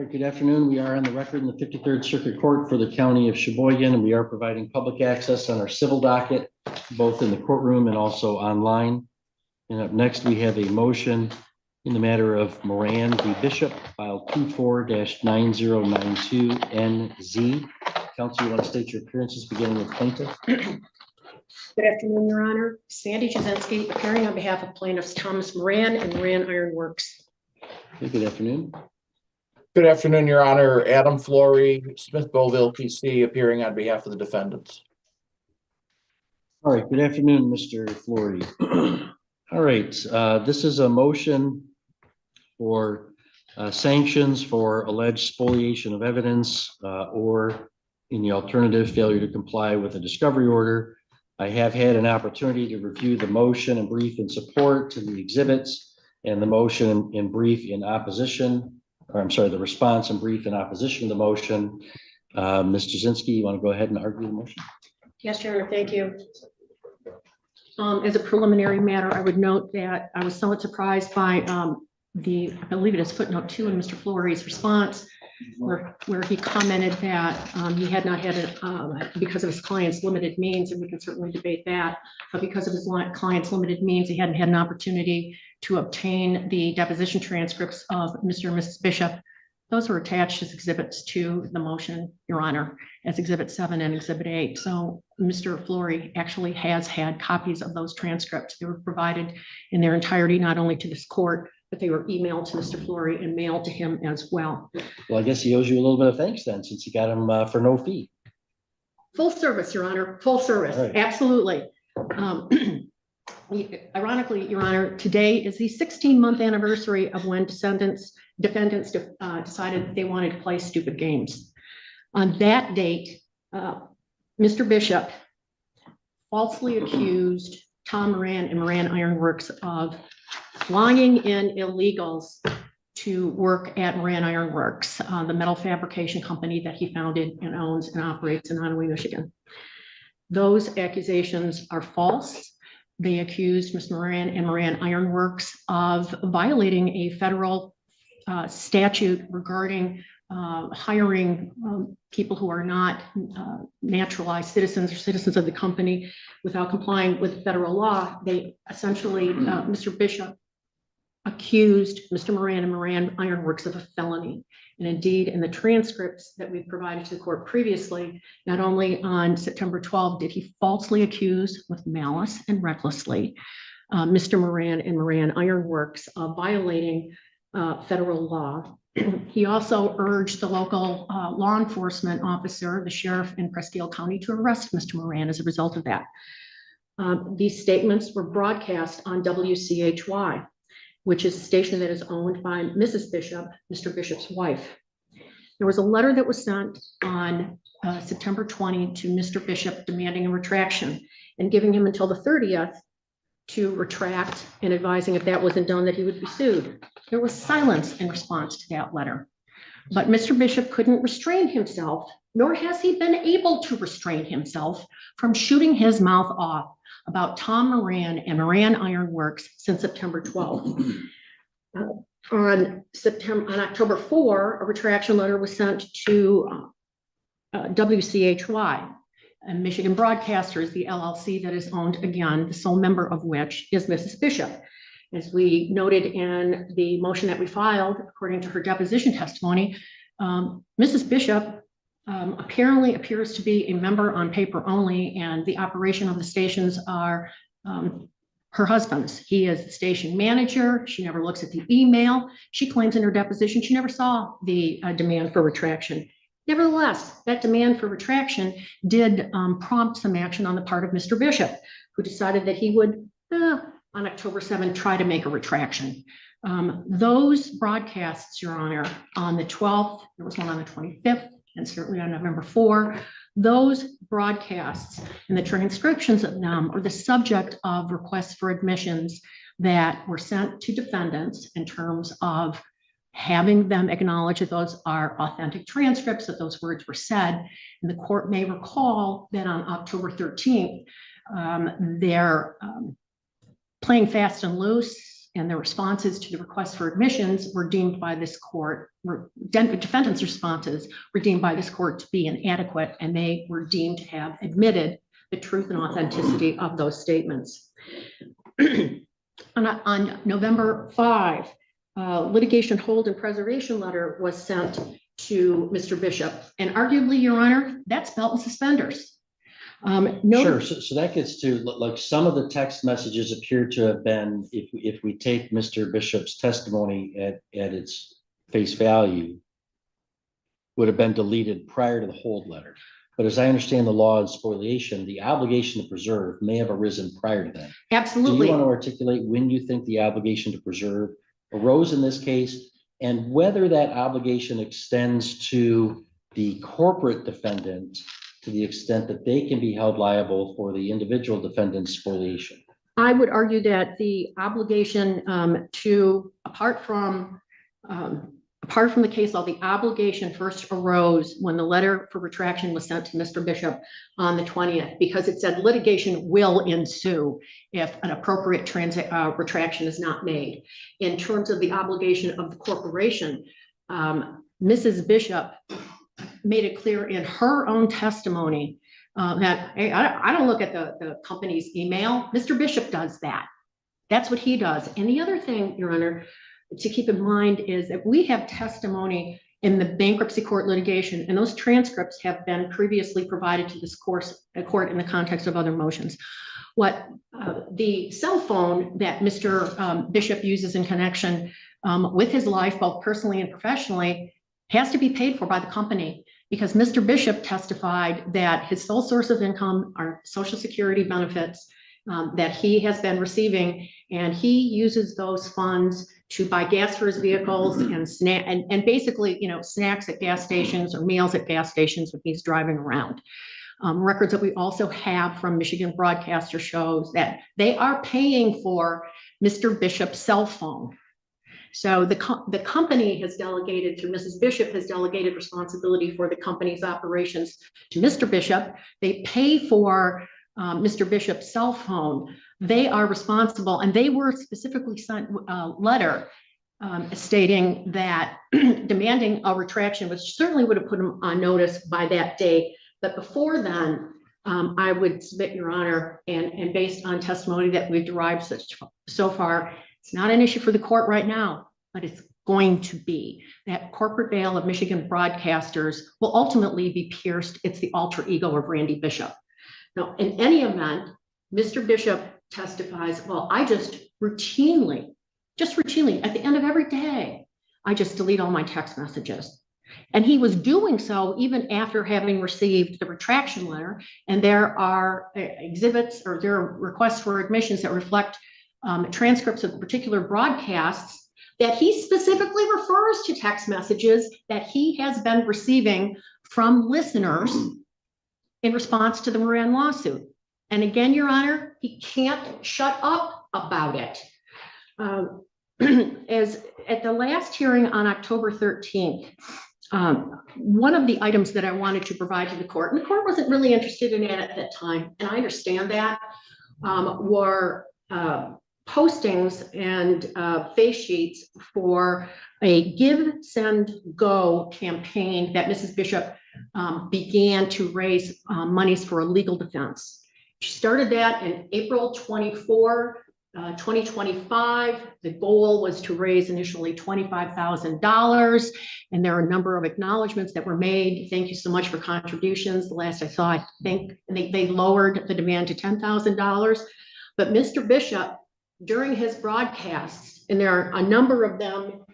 right, good afternoon. We are on the record in the 53rd Circuit Court for the County of Sheboygan, and we are providing public access on our civil docket, both in the courtroom and also online. And up next, we have a motion in the matter of Moran v. Bishop, file 24-9092NZ. Counsel, you want to state your appearances beginning with plaintiff? Good afternoon, Your Honor. Sandy Jasinski, appearing on behalf of plaintiffs Thomas Moran and Moran Iron Works. Okay, good afternoon. Good afternoon, Your Honor. Adam Flory, Smith Boville PC, appearing on behalf of the defendants. All right, good afternoon, Mr. Flory. All right, this is a motion for sanctions for alleged spoliation of evidence or in the alternative, failure to comply with a discovery order. I have had an opportunity to review the motion and brief in support to the exhibits and the motion in brief in opposition, or I'm sorry, the response and brief in opposition to the motion. Ms. Jasinski, you want to go ahead and argue the motion? Yes, Your Honor, thank you. As a preliminary matter, I would note that I was somewhat surprised by I believe it is footnote 2 in Mr. Flory's response, where he commented that he had not had it because of his client's limited means, and we can certainly debate that, but because of his client's limited means, he hadn't had an opportunity to obtain the deposition transcripts of Mr. and Mrs. Bishop. Those were attached as exhibits to the motion, Your Honor, as Exhibit 7 and Exhibit 8. So Mr. Flory actually has had copies of those transcripts. They were provided in their entirety, not only to this court, but they were emailed to Mr. Flory and mailed to him as well. Well, I guess he owes you a little bit of thanks then, since you got them for no fee. Full service, Your Honor, full service, right. Absolutely. Ironically, Your Honor, today is the 16-month anniversary of when defendants decided they wanted to play stupid games. On that date, Mr. Bishop falsely accused Tom Moran and Moran Iron Works of flying in illegals to work at Moran Iron Works, the metal fabrication company that he founded and owns and operates in Onaway, Michigan. Those accusations are false. They accused Ms. Moran and Moran Iron Works of violating a federal statute regarding hiring people who are not naturalized citizens or citizens of the company without complying with federal law. They essentially, Mr. Bishop accused Mr. Moran and Moran Iron Works of a felony. And indeed, in the transcripts that we've provided to the court previously, not only on September 12 did he falsely accuse with malice and recklessly Mr. Moran and Moran Iron Works of violating federal law. He also urged the local law enforcement officer, the sheriff in Presque Isle County, to arrest Mr. Moran as a result of that. These statements were broadcast on WCHY, which is a station that is owned by Mrs. Bishop, Mr. Bishop's wife. There was a letter that was sent on September 20 to Mr. Bishop demanding a retraction and giving him until the 30th to retract and advising if that wasn't done that he would be sued. There was silence in response to that letter. But Mr. Bishop couldn't restrain himself, nor has he been able to restrain himself from shooting his mouth off about Tom Moran and Moran Iron Works since September 12th. On October 4, a retraction letter was sent to WCHY, and Michigan Broadcasters, the LLC that is owned, again, the sole member of which is Mrs. Bishop. As we noted in the motion that we filed, according to her deposition testimony, Mrs. Bishop apparently appears to be a member on paper only, and the operation of the stations are her husband's. He is the station manager. She never looks at the email. She claims in her deposition she never saw the demand for retraction. Nevertheless, that demand for retraction did prompt some action on the part of Mr. Bishop, who decided that he would, on October 7th, try to make a retraction. Those broadcasts, Your Honor, on the 12th, there was one on the 25th, and certainly on November 4, those broadcasts and the transcriptions of them are the subject of requests for admissions that were sent to defendants in terms of having them acknowledge that those are authentic transcripts, that those words were said. And the court may recall that on October 13th, they're playing fast and loose and the responses to the request for admissions were deemed by this court, defendants' responses were deemed by this court to be inadequate, and they were deemed to have admitted the truth and authenticity of those statements. On November 5, litigation hold and preservation letter was sent to Mr. Bishop, and arguably, Your Honor, that's belt and suspenders. Sure. So that gets to, like, some of the text messages appear to have been, if we take Mr. Bishop's testimony at its face value, would have been deleted prior to the hold letter. But as I understand the law of spoliation, the obligation to preserve may have arisen prior to that. Absolutely. Do you want to articulate when you think the obligation to preserve arose in this case, and whether that obligation extends to the corporate defendant to the extent that they can be held liable for the individual defendant's spoliation? I would argue that the obligation apart from the case law, the obligation first arose when the letter for retraction was sent to Mr. Bishop on the 20th, because it said litigation will ensue if an appropriate retraction is not made. In terms of the obligation of the corporation, Mrs. Bishop made it clear in her own testimony that, hey, I don't look at the company's email. Mr. Bishop does that. That's what he does. And the other thing, Your Honor, to keep in mind is that we have testimony in the bankruptcy court litigation, and those transcripts have been previously provided to this court in the context of other motions. What the cell phone that Mr. Bishop uses in connection with his life, both personally and professionally, has to be paid for by the company, because Mr. Bishop testified that his sole source of income are Social Security benefits that he has been receiving, and he uses those funds to buy gas for his vehicles and basically, snacks at gas stations or meals at gas stations when he's driving around. Records that we also have from Michigan Broadcaster shows that they are paying for Mr. Bishop's cell phone. So the company has delegated, through Mrs. Bishop, has delegated responsibility for the company's operations to Mr. Bishop. They pay for Mr. Bishop's cell phone. They are responsible, and they were specifically sent a letter stating that demanding a retraction, which certainly would have put them on notice by that date. But before then, I would submit, Your Honor, and based on testimony that we've derived so far, it's not an issue for the court right now, but it's going to be. That corporate veil of Michigan broadcasters will ultimately be pierced. It's the alter ego of Randy Bishop. Now, in any event, Mr. Bishop testifies, well, I just routinely, at the end of every day, I just delete all my text messages. And he was doing so even after having received the retraction letter. And there are exhibits, or there are requests for admissions that reflect transcripts of particular broadcasts that he specifically refers to text messages that he has been receiving from listeners in response to the Moran lawsuit. And again, Your Honor, he can't shut up about it. As at the last hearing on October 13th, one of the items that I wanted to provide to the court, and the court wasn't really interested in it at that time, and I understand that, were postings and face sheets for a Give, Send, Go campaign that Mrs. Bishop began to raise monies for a legal defense. She started that in April 24, 2025. The goal was to raise initially $25,000, and there are a number of acknowledgments that were made. Thank you so much for contributions. The last I saw, I think they lowered the demand to $10,000. But Mr. Bishop, during his broadcasts, and there are a number of them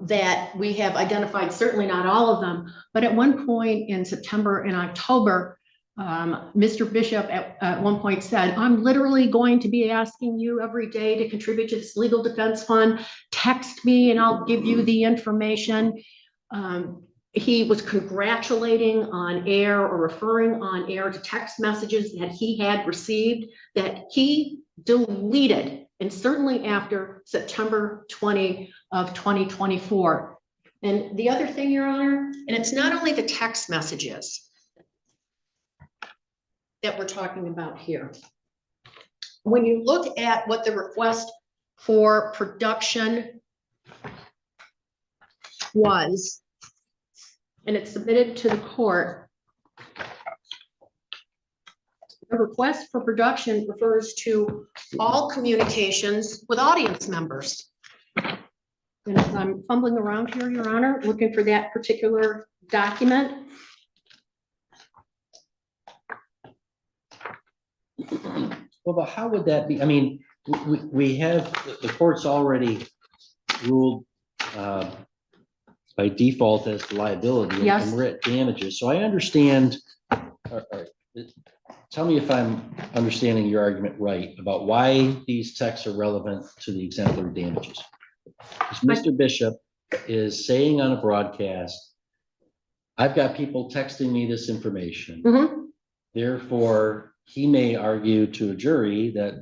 that we have identified, certainly not all of them, but at one point in September and October, Mr. Bishop at one point said, I'm literally going to be asking you every day to contribute to this legal defense fund. Text me and I'll give you the information. He was congratulating on air or referring on air to text messages that he had received that he deleted, and certainly after September 20 of 2024. And the other thing, Your Honor, and it's not only the text messages that we're talking about here. When you look at what the request for production was, and it's submitted to the court. The request for production refers to all communications with audience members. And if I'm fumbling around here, Your Honor, looking for that particular document. Well, but how would that be? I mean, we have, the court's already ruled by default as to liability and Yes. we're at damages. So I understand. Tell me if I'm understanding your argument right about why these texts are relevant to the exemplary damages. Mr. Bishop is saying on a broadcast, I've got people texting me this information. Mhm. Therefore, he may argue to a jury that,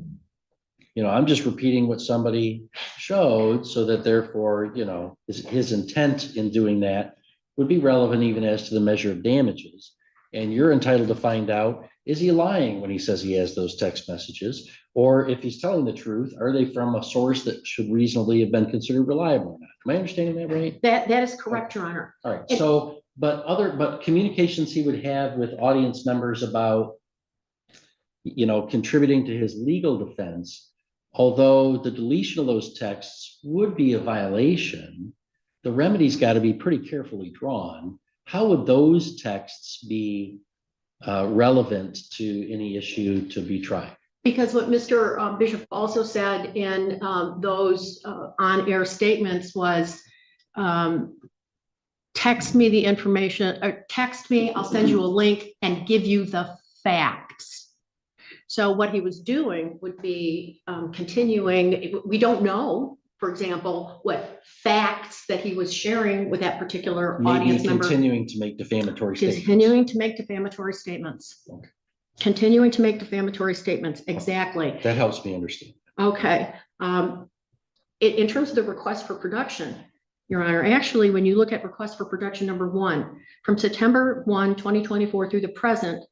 you know, I'm just repeating what somebody showed, so that therefore, you know, his intent in doing that would be relevant even as to the measure of damages. And you're entitled to find out, is he lying when he says he has those text messages? Or if he's telling the truth, are they from a source that should reasonably have been considered reliable or not? Am I understanding that right? That is correct, Your Honor. All right, so, but communications he would have with audience members about, you know, contributing to his legal defense, although the deletion of those texts would be a violation, the remedy's got to be pretty carefully drawn. How would those texts be relevant to any issue to be tried? Because what Mr. Bishop also said in those on-air statements was, text me the information, or text me, I'll send you a link and give you the facts. So what he was doing would be continuing, we don't know, for example, what facts that he was sharing with that particular Maybe audience member. continuing to make defamatory statements. Continuing to make defamatory statements. Okay. Continuing to make defamatory statements, exactly. That helps me understand. Okay. In terms of the request for production, Your Honor, actually, when you look at request for production number 1, from September 1, 2024 through the present,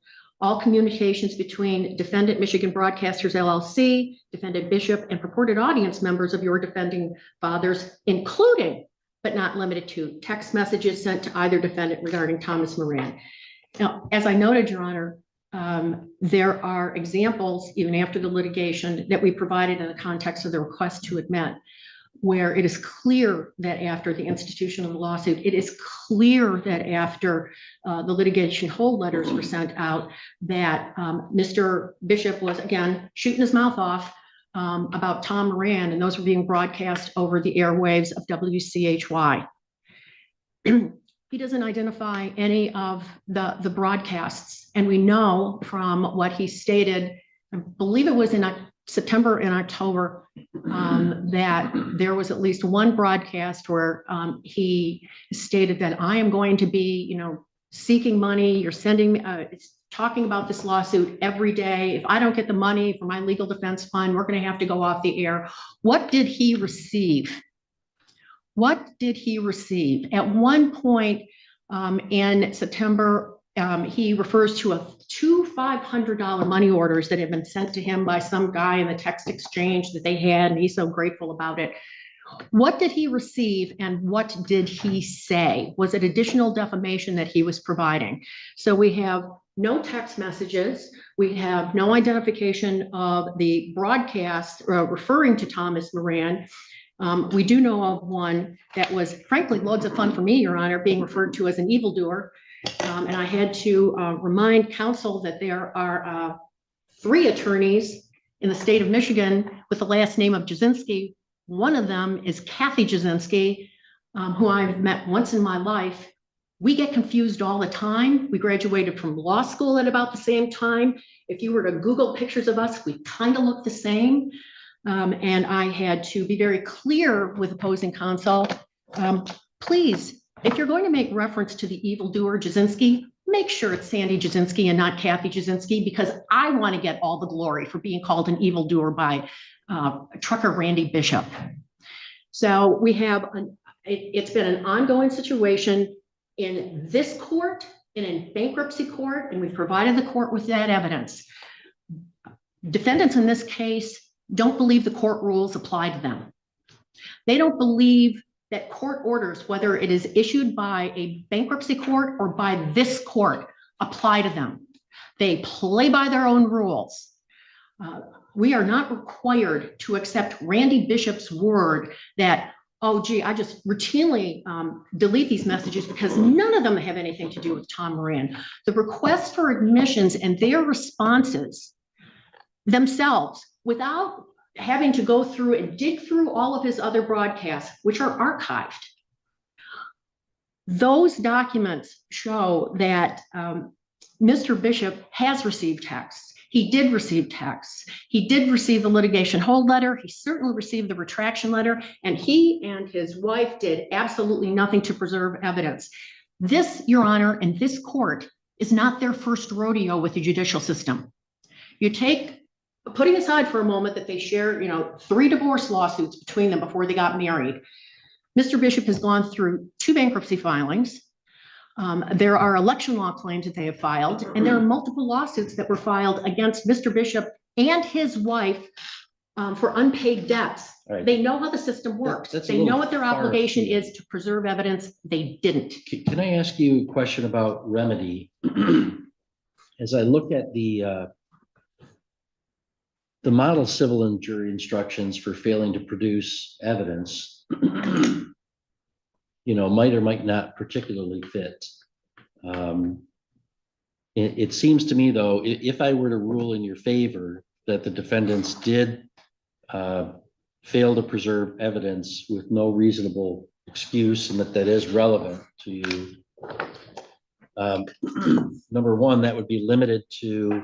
all communications between defendant Michigan Broadcasters LLC, defendant Bishop, and purported audience members of your defending fathers, including but not limited to text messages sent to either defendant regarding Thomas Moran. Now, as I noted, Your Honor, there are examples, even after the litigation, that we provided in the context of the request to admit, where it is clear that after the institution of the lawsuit, it is clear that after the litigation hold letters were sent out, that Mr. Bishop was, again, shooting his mouth off about Tom Moran, and those were being broadcast over the airwaves of WCHY. He doesn't identify any of the broadcasts, and we know from what he stated, I believe it was in September and October, that there was at least one broadcast where he stated that I am going to be, you know, seeking money. You're sending, talking about this lawsuit every day. If I don't get the money for my legal defense fund, we're going to have to go off the air. What did he receive? What did he receive? At one point in September, he refers to two $500 money orders that had been sent to him by some guy in the text exchange that they had, and he's so grateful about it. What did he receive, and what did he say? Was it additional defamation that he was providing? So we have no text messages. We have no identification of the broadcast referring to Thomas Moran. We do know of one that was, frankly, loads of fun for me, Your Honor, being referred to as an evildoer. And I had to remind counsel that there are 3 attorneys in the state of Michigan with the last name of Jasinski. One of them is Kathy Jasinski, who I've met once in my life. We get confused all the time. We graduated from law school at about the same time. If you were to Google pictures of us, we kind of look the same. And I had to be very clear with opposing counsel. Please, if you're going to make reference to the evildoer Jasinski, make sure it's Sandy Jasinski and not Kathy Jasinski, because I want to get all the glory for being called an evildoer by trucker Randy Bishop. So we have, it's been an ongoing situation in this court and in bankruptcy court, and we've provided the court with that evidence. Defendants in this case don't believe the court rules apply to them. They don't believe that court orders, whether it is issued by a bankruptcy court or by this court, apply to them. They play by their own rules. We are not required to accept Randy Bishop's word that, oh, gee, I just routinely delete these messages because none of them have anything to do with Tom Moran. The request for admissions and their responses themselves, without having to go through and dig through all of his other broadcasts, which are archived. Those documents show that Mr. Bishop has received texts. He did receive texts. He did receive the litigation hold letter. He certainly received the retraction letter, and he and his wife did absolutely nothing to preserve evidence. This, Your Honor, and this court is not their first rodeo with the judicial system. You take, putting aside for a moment that they share, 3 divorce lawsuits between them before they got married. Mr. Bishop has gone through 2 bankruptcy filings. There are election law claims that they have filed, and there are multiple lawsuits that were filed against Mr. Bishop and his wife for unpaid debts. Right. They know how the system works. They know what their obligation is to preserve evidence. They didn't. Can I ask you a question about remedy? As I look at the model civil and jury instructions for failing to produce evidence, might or might not particularly fit. It seems to me, though, if I were to rule in your favor that the defendants did fail to preserve evidence with no reasonable excuse and that is relevant to you, number one, that would be limited to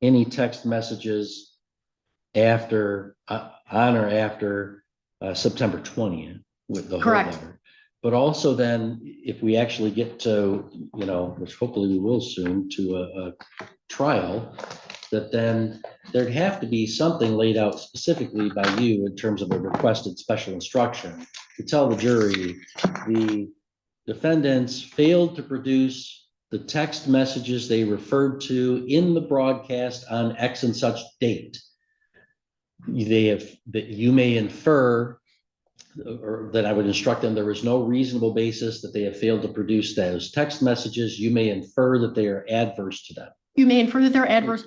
any text messages after, on or after September 20th with the whole letter. But also then, if we actually get to, which hopefully we will soon, to a trial, that then there'd have to be something laid out specifically by you in terms of a requested special instruction to tell the jury the defendants failed to produce the text messages they referred to in the broadcast on X and such date. That you may infer, or that I would instruct them, there is no reasonable basis that they have failed to produce those text messages. You may infer that they are adverse to them. You may infer that they're adverse,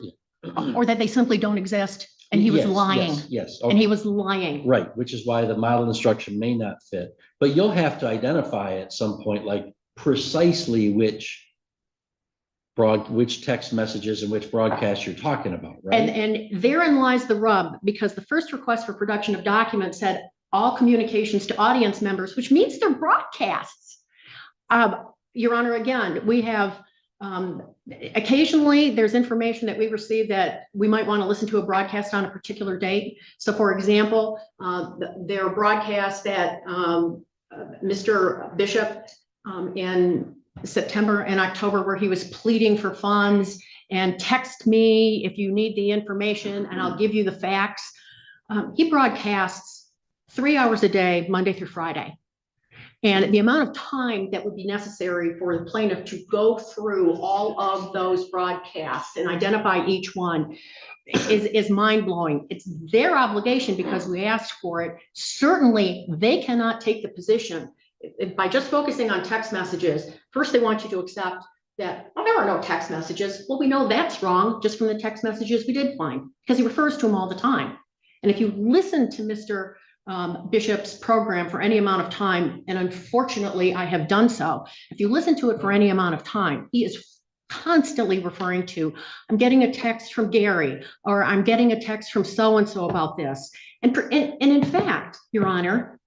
or that they simply don't exist, and he was lying. Yes. And he was lying. Right, which is why the model instruction may not fit. But you'll have to identify at some point, like precisely which text messages and which broadcasts you're talking about, right? And therein lies the rub, because the first request for production of documents said all communications to audience members, which means they're broadcasts. Your Honor, again, we have occasionally there's information that we receive that we might want to listen to a broadcast on a particular date. So for example, there are broadcasts that Mr. Bishop in September and October where he was pleading for funds and text me if you need the information and I'll give you the facts. He broadcasts 3 hours a day, Monday through Friday. And the amount of time that would be necessary for the plaintiff to go through all of those broadcasts and identify each one is mind-blowing. It's their obligation because we asked for it. Certainly, they cannot take the position by just focusing on text messages. First, they want you to accept that, oh, there are no text messages. Well, we know that's wrong just from the text messages we did find, because he refers to them all the time. And if you listen to Mr. Bishop's program for any amount of time, and unfortunately I have done so, if you listen to it for any amount of time, he is constantly referring to, I'm getting a text from Gary, or I'm getting a text from so-and-so about this. And in fact, Your Honor,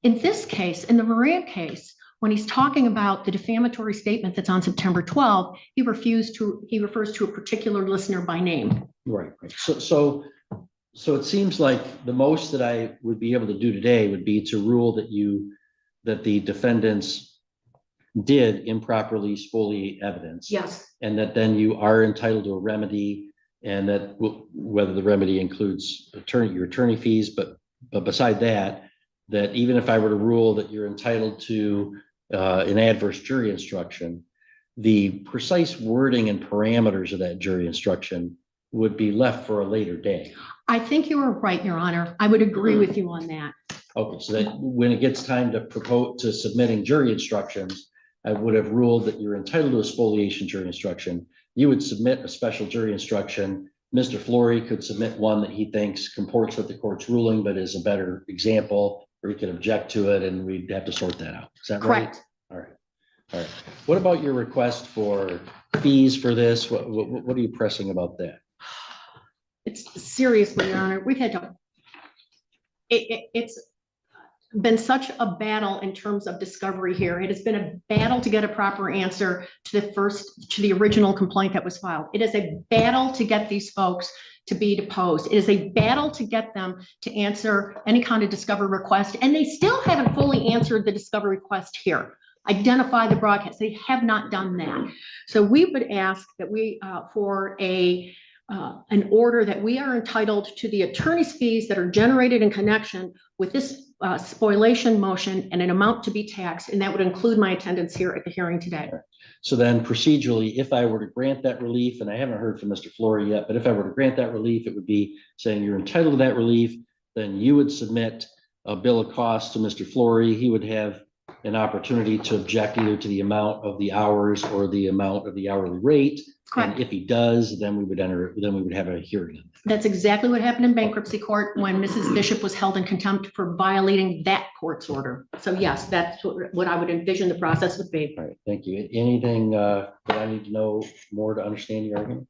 in this case, in the Moran case, when he's talking about the defamatory statement that's on September 12th, he refers to a particular listener by name. Right. So it seems like the most that I would be able to do today would be to rule that the defendants did improperly spoliate evidence. Yes. And that then you are entitled to a remedy, and that whether the remedy includes your attorney fees, but beside that even if I were to rule that you're entitled to an adverse jury instruction, the precise wording and parameters of that jury instruction would be left for a later day. I think you are right, Your Honor. I would agree with you on that. Okay, so that when it gets time to propose to submitting jury instructions, I would have ruled that you're entitled to a spoliation jury instruction. You would submit a special jury instruction. Mr. Flory could submit one that he thinks comports with the court's ruling, but is a better example, or he could object to it, and we'd have to sort that out. Is that right? Correct. All right. All right. What about your request for fees for this? What are you pressing about that? It's seriously, Your Honor, we've had to, it's been such a battle in terms of discovery here. It has been a battle to get a proper answer to the original complaint that was filed. It is a battle to get these folks to be deposed. It is a battle to get them to answer any kind of discovery request, and they still haven't fully answered the discovery request here. Identify the broadcast. They have not done that. So we would ask that we, for an order that we are entitled to the attorney's fees that are generated in connection with this spoliation motion and an amount to be taxed, and that would include my attendance here at the hearing today. So then procedurally, if I were to grant that relief, and I haven't heard from Mr. Flory yet, but if I were to grant that relief, it would be saying you're entitled to that relief, then you would submit a bill of costs to Mr. Flory. He would have an opportunity to object either to the amount of the hours or the amount of the hourly rate. Correct. And if he does, then we would have a hearing. That's exactly what happened in bankruptcy court when Mrs. Bishop was held in contempt for violating that court's order. So yes, that's what I would envision the process would be. All right, thank you. Anything that I need to know more to understand your argument?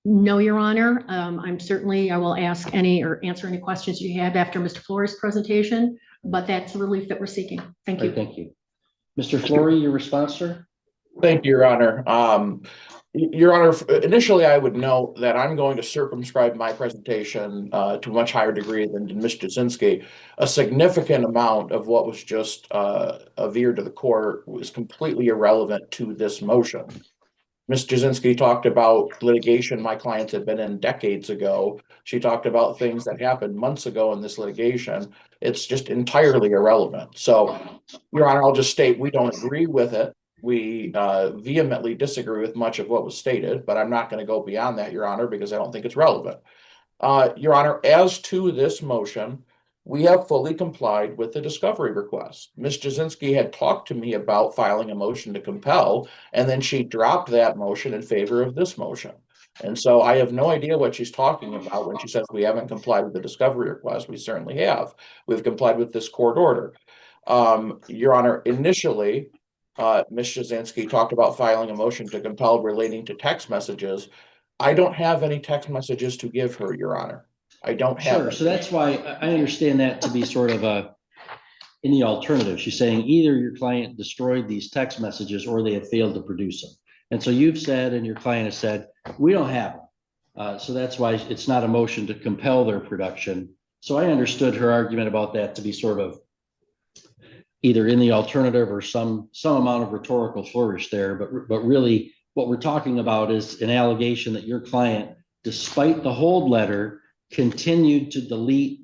No, Your Honor. I will ask any or answer any questions you have after Mr. Flory's presentation, but that's the relief that we're seeking. Thank you. All right, thank you. Mr. Flory, your response, sir? Thank you, Your Honor. Your Honor, initially, I would note that I'm going to circumscribe my presentation to a much higher degree than Ms. Jasinski. A significant amount of what was just veered to the court was completely irrelevant to this motion. Ms. Jasinski talked about litigation my clients had been in decades ago. She talked about things that happened months ago in this litigation. It's just entirely irrelevant. So, Your Honor, I'll just state we don't agree with it. We vehemently disagree with much of what was stated, but I'm not going to go beyond that, Your Honor, because I don't think it's relevant. Your Honor, as to this motion, we have fully complied with the discovery request. Ms. Jasinski had talked to me about filing a motion to compel, and then she dropped that motion in favor of this motion. And so I have no idea what she's talking about when she says we haven't complied with the discovery request. We certainly have. We've complied with this court order. Your Honor, initially, Ms. Jasinski talked about filing a motion to compel relating to text messages. I don't have any text messages to give her, Your Honor. I don't have. Sure. So that's why I understand that to be sort of in the alternative. She's saying either your client destroyed these text messages or they have failed to produce them. And so you've said, and your client has said, we don't have them. So that's why it's not a motion to compel their production. So I understood her argument about that to be sort of either in the alternative or some amount of rhetorical flourish there. But really what we're talking about is an allegation that your client, despite the hold letter, continued to delete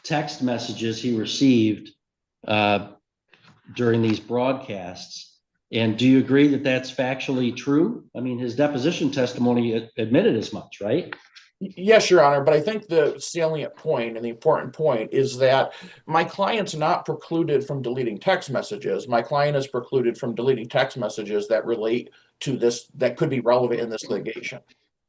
text messages he received during these broadcasts. And do you agree that that's factually true? I mean, his deposition testimony admitted as much, right? Yes, Your Honor, but I think the salient point and the important point is that my client's not precluded from deleting text messages. My client is precluded from deleting text messages that relate to this, that could be relevant in this litigation.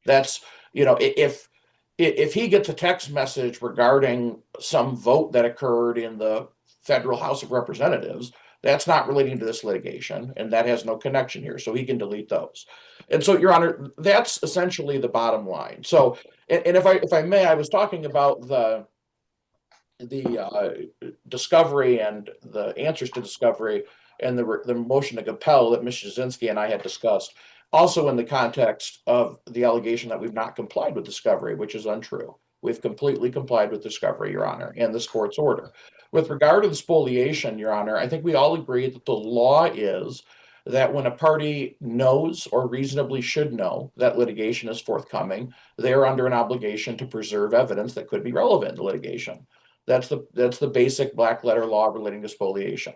That's, you know, if he gets a text message regarding some vote that occurred in the Federal House of Representatives, that's not relating to this litigation, and that has no connection here, so he can delete those. And so, Your Honor, that's essentially the bottom line. So, and if I may, I was talking about the discovery and the answers to discovery and the motion to compel that Ms. Jasinski and I had discussed, also in the context of the allegation that we've not complied with discovery, which is untrue. We've completely complied with discovery, Your Honor, and this court's order. With regard to the spoliation, Your Honor, I think we all agree that the law is that when a party knows or reasonably should know that litigation is forthcoming, they are under an obligation to preserve evidence that could be relevant to litigation. That's the basic black letter law relating to spoliation.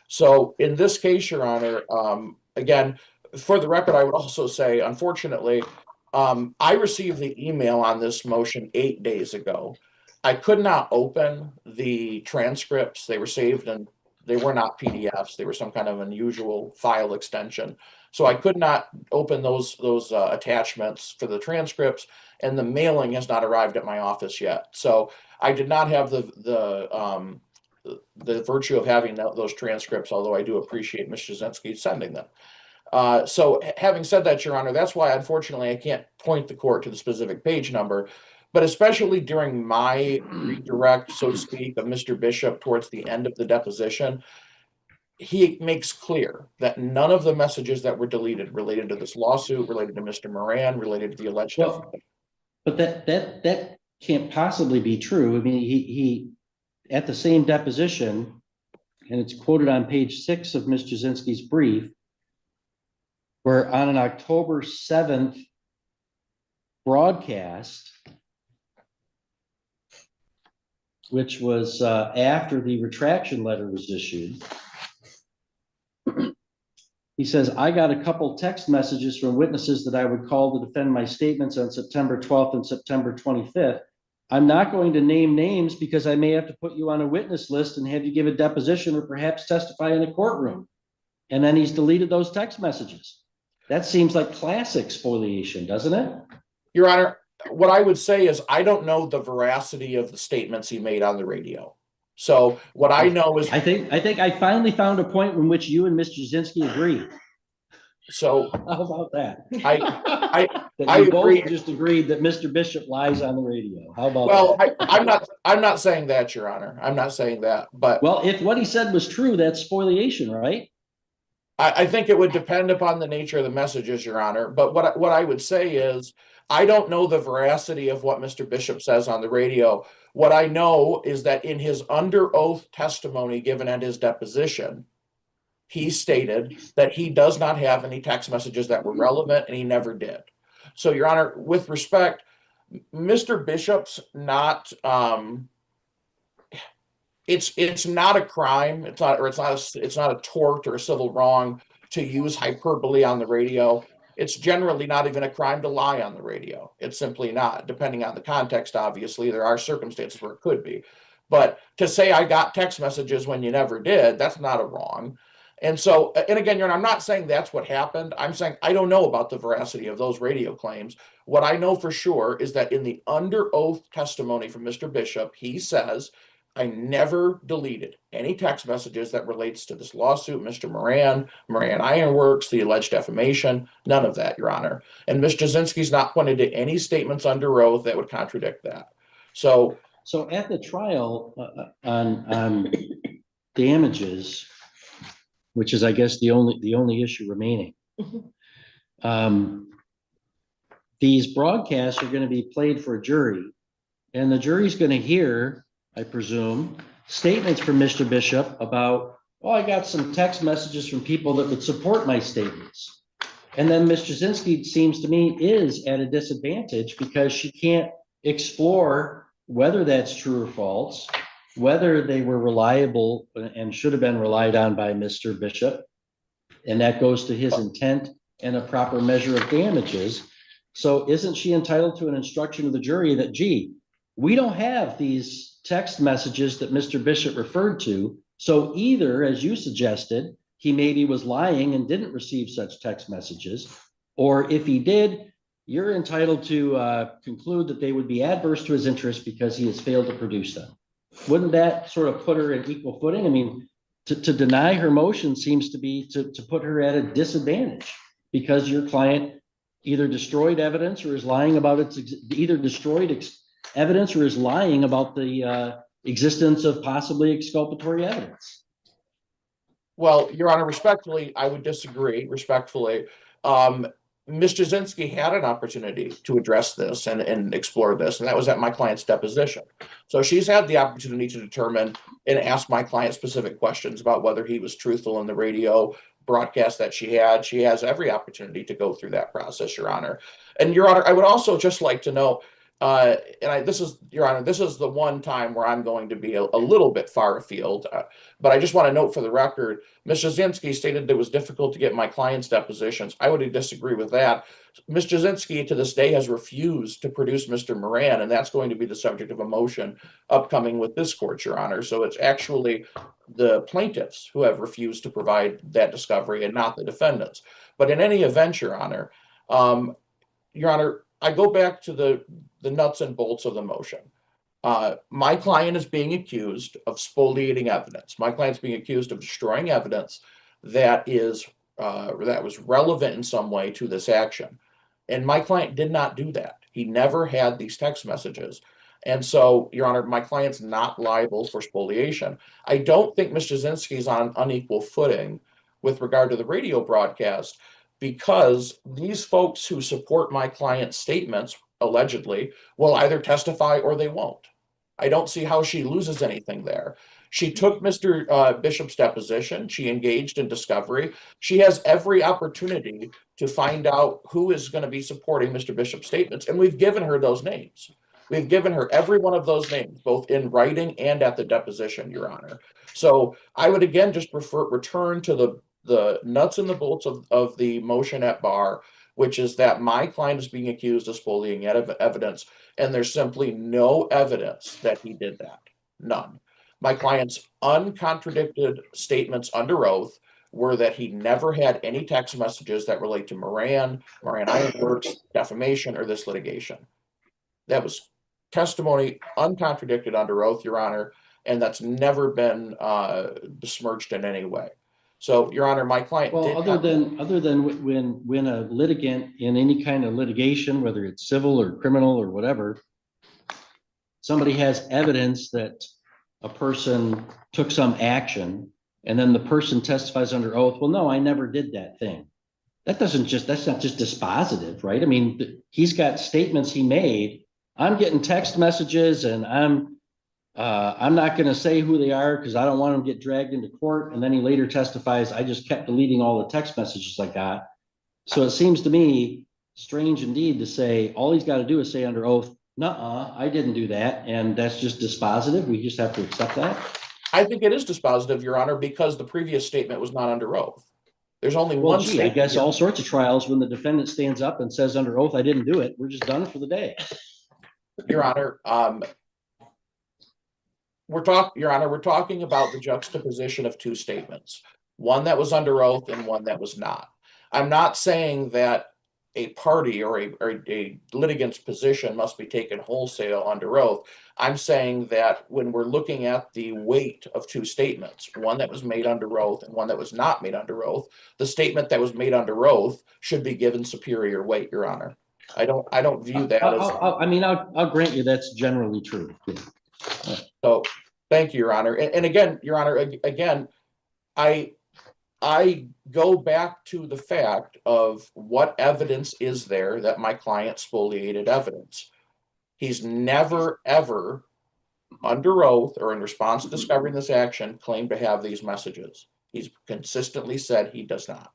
So in this case, Your Honor, again, for the record, I would also say, unfortunately, I received the email on this motion 8 days ago. I could not open the transcripts. They were saved and they were not PDFs. They were some kind of unusual file extension. So I could not open those attachments for the transcripts, and the mailing has not arrived at my office yet. So I did not have the virtue of having those transcripts, although I do appreciate Mr. Jasinski sending them. So having said that, Your Honor, that's why unfortunately I can't point the court to the specific page number, but especially during my redirect, so to speak, of Mr. Bishop towards the end of the deposition, he makes clear that none of the messages that were deleted related to this lawsuit, related to Mr. Moran, related to the alleged. Well, but that can't possibly be true. I mean, he at the same deposition, and it's quoted on page 6 of Ms. Jasinski's brief, where on an October 7th broadcast, which was after the retraction letter was issued, he says, I got a couple text messages from witnesses that I would call to defend my statements on September 12th and September 25th. I'm not going to name names because I may have to put you on a witness list and have you give a deposition or perhaps testify in a courtroom. And then he's deleted those text messages. That seems like classic spoliation, doesn't it? Your Honor, what I would say is I don't know the veracity of the statements he made on the radio. So what I know is I think I finally found a point in which you and Mr. Jasinski agree. So how about that? I agree. Both just agreed that Mr. Bishop lies on the radio. How about well, that? I'm not saying that, Your Honor. I'm not saying that. But well, if what he said was true, that's spoliation, right? I think it would depend upon the nature of the messages, Your Honor. But what I would say is I don't know the veracity of what Mr. Bishop says on the radio. What I know is that in his under oath testimony given at his deposition, he stated that he does not have any text messages that were relevant, and he never did. So, Your Honor, with respect, Mr. Bishop's not it's not a crime. It's not a tort or a civil wrong to use hyperbole on the radio. It's generally not even a crime to lie on the radio. It's simply not, depending on the context. Obviously, there are circumstances where it could be, but to say I got text messages when you never did, that's not a wrong. And so, and again, Your Honor, I'm not saying that's what happened. I'm saying I don't know about the veracity of those radio claims. What I know for sure is that in the under oath testimony from Mr. Bishop, he says, I never deleted any text messages that relates to this lawsuit, Mr. Moran Ironworks, the alleged defamation, none of that, Your Honor. And Ms. Jasinski's not pointed to any statements under oath that would contradict that. So at the trial on damages, which is, I guess, the only issue remaining, these broadcasts are going to be played for a jury, and the jury's going to hear, I presume, statements from Mr. Bishop about, oh, I got some text messages from people that would support my statements. And then Ms. Jasinski, seems to me, is at a disadvantage because she can't explore whether that's true or false, whether they were reliable and should have been relied on by Mr. Bishop. And that goes to his intent and a proper measure of damages. So isn't she entitled to an instruction of the jury that, gee, we don't have these text messages that Mr. Bishop referred to. So either, as you suggested, he maybe was lying and didn't receive such text messages, or if he did, you're entitled to conclude that they would be adverse to his interest because he has failed to produce them. Wouldn't that sort of put her in equal footing? I mean, to deny her motion seems to be to put her at a disadvantage because your client either destroyed evidence or is lying about evidence or is lying about the existence of possibly exculpatory evidence. Well, Your Honor, respectfully, I would disagree respectfully. Ms. Jasinski had an opportunity to address this and explore this, and that was at my client's deposition. So she's had the opportunity to determine and ask my client specific questions about whether he was truthful in the radio broadcast that she had. She has every opportunity to go through that process, Your Honor. And Your Honor, I would also just like to know, this is, Your Honor, this is the one time where I'm going to be a little bit far afield. But I just want to note for the record, Ms. Jasinski stated that it was difficult to get my client's depositions. I would disagree with that. Ms. Jasinski to this day has refused to produce Mr. Moran, and that's going to be the subject of a motion upcoming with this court, Your Honor. So it's actually the plaintiffs who have refused to provide that discovery and not the defendants. But in any event, Your Honor, I go back to the nuts and bolts of the motion. My client is being accused of spoliating evidence. My client's being accused of destroying evidence that was relevant in some way to this action. And my client did not do that. He never had these text messages. And so, Your Honor, my client's not liable for spoliation. I don't think Ms. Jasinski is on unequal footing with regard to the radio broadcast, because these folks who support my client's statements, allegedly, will either testify or they won't. I don't see how she loses anything there. She took Mr. Bishop's deposition. She engaged in discovery. She has every opportunity to find out who is going to be supporting Mr. Bishop's statements, and we've given her those names. We've given her every one of those names, both in writing and at the deposition, Your Honor. So I would again just return to the nuts and the bolts of the motion at bar, which is that my client is being accused of spoliating evidence, and there's simply no evidence that he did that. None. My client's uncontradicted statements under oath were that he never had any text messages that relate to Moran Ironworks, defamation, or this litigation. That was testimony uncontradicted under oath, Your Honor, and that's never been besmirched in any way. So, Your Honor, my client Well, other than when a litigant in any kind of litigation, whether it's civil or criminal or whatever, somebody has evidence that a person took some action, and then the person testifies under oath, well, no, I never did that thing. That's not just dispositive, right? I mean, he's got statements he made. I'm getting text messages, and I'm not going to say who they are because I don't want them to get dragged into court. And then he later testifies, I just kept deleting all the text messages I got. So it seems to me strange indeed to say all he's got to do is say under oath, nuh-uh, I didn't do that. And that's just dispositive. We just have to accept that. I think it is dispositive, Your Honor, because the previous statement was not under oath. There's only one statement. I guess all sorts of trials when the defendant stands up and says under oath, I didn't do it. We're just done for the day. Your Honor, we're talking about the juxtaposition of two statements, one that was under oath and one that was not. I'm not saying that a party or a litigant's position must be taken wholesale under oath. I'm saying that when we're looking at the weight of two statements, one that was made under oath and one that was not made under oath, the statement that was made under oath should be given superior weight, Your Honor. I don't view that as. I'll grant you that's generally true. So, thank you, Your Honor. And again, Your Honor, again, I go back to the fact of what evidence is there that my client spoliated evidence. He's never, ever, under oath or in response to discovering this action, claimed to have these messages. He's consistently said he does not.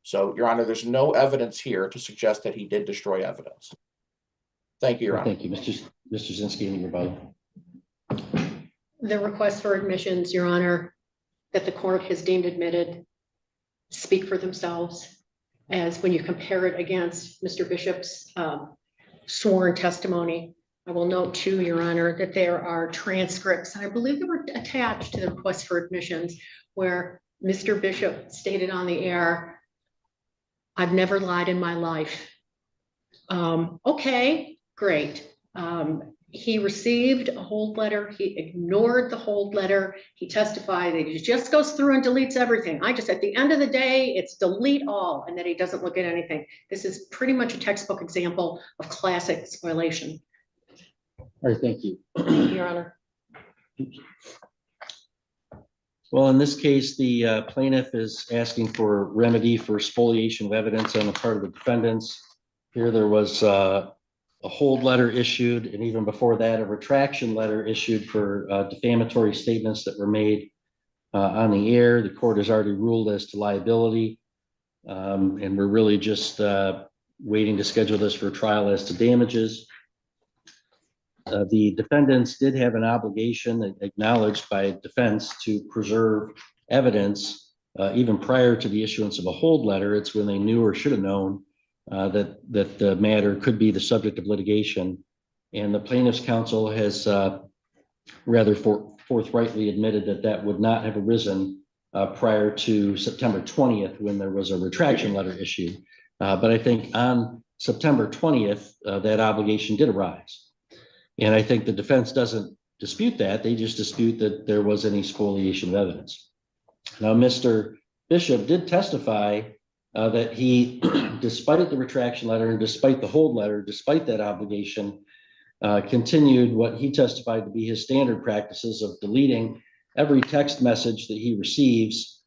So, Your Honor, there's no evidence here to suggest that he did destroy evidence. Thank you, Your Honor. Thank you, Mr. Zinsky, and your vote. The request for admissions, Your Honor, that the court has deemed admitted speak for themselves, as when you compare it against Mr. Bishop's sworn testimony. I will note too, Your Honor, that there are transcripts, and I believe they were attached to the request for admissions, where Mr. Bishop stated on the air, I've never lied in my life. Okay, great. He received a hold letter. He ignored the hold letter. He testified that he just goes through and deletes everything. At the end of the day, it's delete all, and that he doesn't look at anything. This is pretty much a textbook example of classic spoliation. All right, thank you. Your Honor. Well, in this case, the plaintiff is asking for remedy for spoliation of evidence on the part of the defendants. Here there was a hold letter issued, and even before that, a retraction letter issued for defamatory statements that were made on the air. The court has already ruled as to liability, and we're really just waiting to schedule this for trial as to damages. The defendants did have an obligation acknowledged by defense to preserve evidence even prior to the issuance of a hold letter. It's when they knew or should have known that the matter could be the subject of litigation. And the plaintiff's counsel has rather forthrightly admitted that that would not have arisen prior to September 20th, when there was a retraction letter issued. But I think on September 20th, that obligation did arise. And I think the defense doesn't dispute that. They just dispute that there was any spoliation of evidence. Now, Mr. Bishop did testify that he, despite the retraction letter and despite the hold letter, despite that obligation, continued what he testified to be his standard practices of deleting every text message that he receives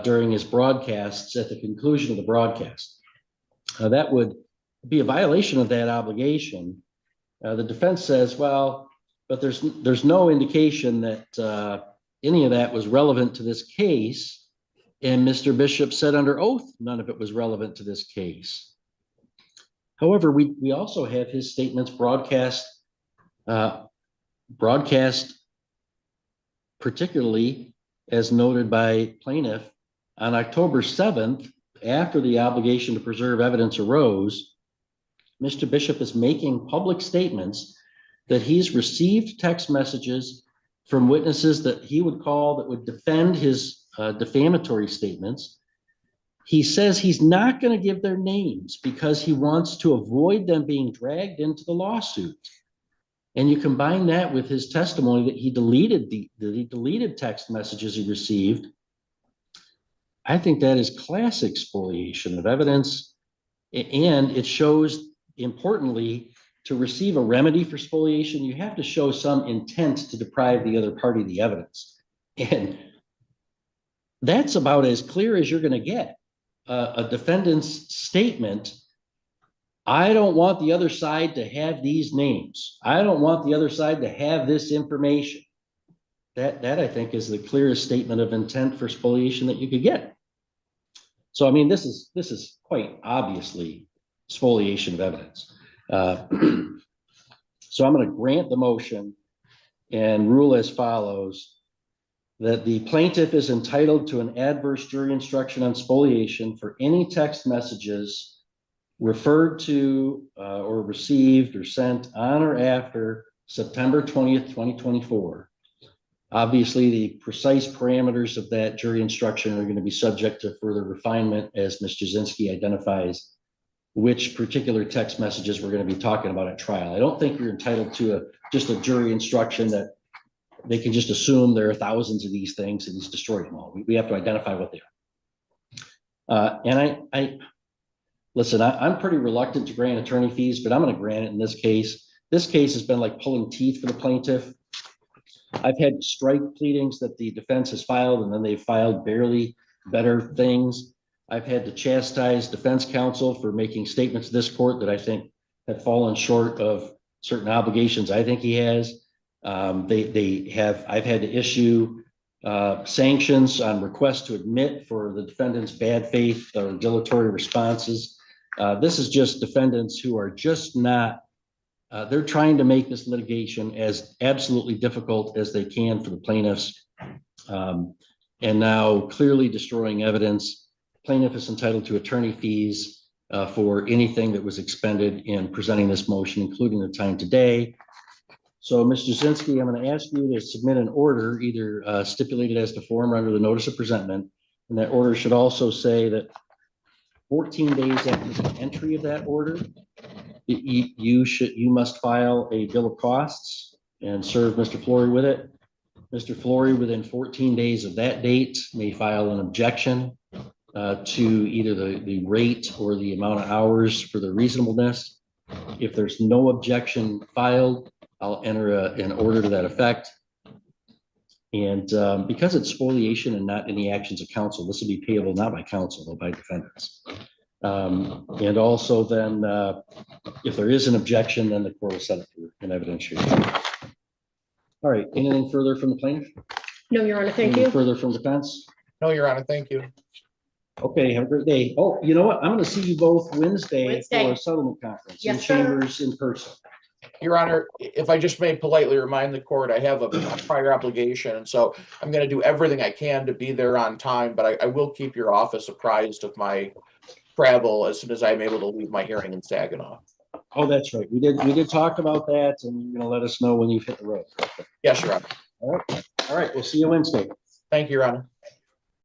during his broadcasts at the conclusion of the broadcast. That would be a violation of that obligation. The defense says, well, but there's no indication that any of that was relevant to this case. And Mr. Bishop said under oath, none of it was relevant to this case. However, we also have his statements broadcast, particularly as noted by plaintiff on October 7th, after the obligation to preserve evidence arose. Mr. Bishop is making public statements that he's received text messages from witnesses that he would call that would defend his defamatory statements. He says he's not going to give their names because he wants to avoid them being dragged into the lawsuit. And you combine that with his testimony that he deleted text messages he received. I think that is classic spoliation of evidence, and it shows, importantly, to receive a remedy for spoliation, you have to show some intent to deprive the other party of the evidence. And that's about as clear as you're going to get. A defendant's statement, I don't want the other side to have these names. I don't want the other side to have this information. That I think is the clearest statement of intent for spoliation that you could get. So, I mean, this is quite obviously spoliation of evidence. So I'm going to grant the motion and rule as follows: that the plaintiff is entitled to an adverse jury instruction on spoliation for any text messages referred to or received or sent on or after September 20th, 2024. Obviously, the precise parameters of that jury instruction are going to be subject to further refinement as Ms. Jasinski identifies which particular text messages we're going to be talking about at trial. I don't think you're entitled to just a jury instruction that they can just assume there are thousands of these things and he's destroyed them all. We have to identify what they are. And listen, I'm pretty reluctant to grant attorney fees, but I'm going to grant it in this case. This case has been like pulling teeth for the plaintiff. I've had strike pleadings that the defense has filed, and then they've filed barely better things. I've had to chastise defense counsel for making statements to this court that I think have fallen short of certain obligations I think he has. I've had to issue sanctions on request to admit for the defendant's bad faith or dilatory responses. This is just defendants who are just not, they're trying to make this litigation as absolutely difficult as they can for the plaintiffs, and now clearly destroying evidence. Plaintiff is entitled to attorney fees for anything that was expended in presenting this motion, including the time today. So, Ms. Jasinski, I'm going to ask you to submit an order, either stipulated as to form or under the notice of presentment. And that order should also say that 14 days after the entry of that order, you must file a bill of costs and serve Mr. Flory with it. Mr. Flory, within 14 days of that date, may file an objection to either the rate or the amount of hours for the reasonableness. If there's no objection filed, I'll enter an order to that effect. And because it's spoliation and not any actions of counsel, this will be payable not by counsel, but by defendants. And also then, if there is an objection, then the court will set it for an evidentiary. All right, anything further from the plaintiff? No, Your Honor, thank Anything you. further from defense? No, Your Honor, thank you. Okay, have a great day. Oh, you know what? I'm going to see you both Wednesday for a settlement conference in Yes, sir. chambers in person. Your Honor, if I just may politely remind the court, I have a prior obligation, and so I'm going to do everything I can to be there on time, but I will keep your office apprised of my travel as soon as I'm able to leave my hearing in Saginaw. Oh, that's right. We did talk about that, and you're gonna let us know when you've hit the road. Yes, Your Honor. All right, we'll see you Wednesday. Thank you, Your Honor.